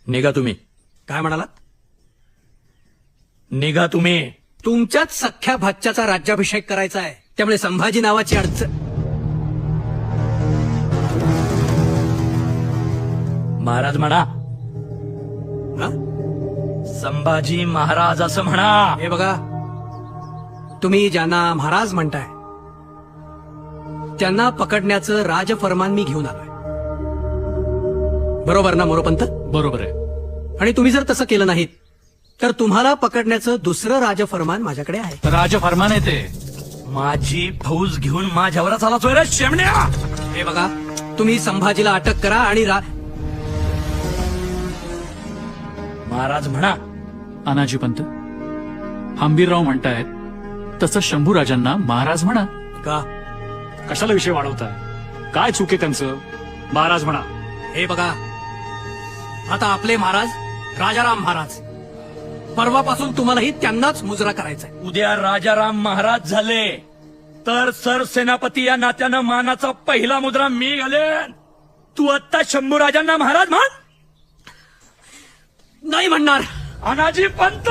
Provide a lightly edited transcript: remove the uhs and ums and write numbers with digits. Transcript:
निघा तुम्ही. काय म्हणालात? निघा तुम्ही. तुमच्याच सख्ख्या भाच्याचा राज्याभिषेक करायचा आहे, त्यामुळे संभाजी नावाची अडचण. महाराज म्हणा. हा? संभाजी महाराज असं म्हणा. हे बघा, तुम्ही ज्यांना महाराज म्हणताय त्यांना पकडण्याचं राजफरमान मी घेऊन आलोय. बरोबर ना मोरोपंत? बरोबर आहे. आणि तुम्ही जर तसं केलं नाहीत तर तुम्हाला पकडण्याचं दुसरं राजफरमान माझ्याकडे आहे. राजफरमान आहे ते. माझी फौज घेऊन माझ्यावरच आला चोय रे शेमण्या. हे बघा, तुम्ही संभाजीला अटक करा आणि महाराज म्हणा. अनाजी पंत, हंबीरराव म्हणतायत तसं शंभूराजांना महाराज म्हणा. का? कशाला विषय वाढवताय? काय चूक आहे त्यांचं? महाराज म्हणा. हे बघा, आता आपले महाराज राजाराम महाराज, परवापासून तुम्हालाही त्यांनाच मुजरा करायचा आहे. उद्या राजाराम महाराज झाले तर सरसेनापती या नात्यानं मानाचा पहिला मुद्रा मी घालेन. तू आत्ता शंभूराजांना महाराज म्हण. नाही म्हणणार. अनाजी पंत.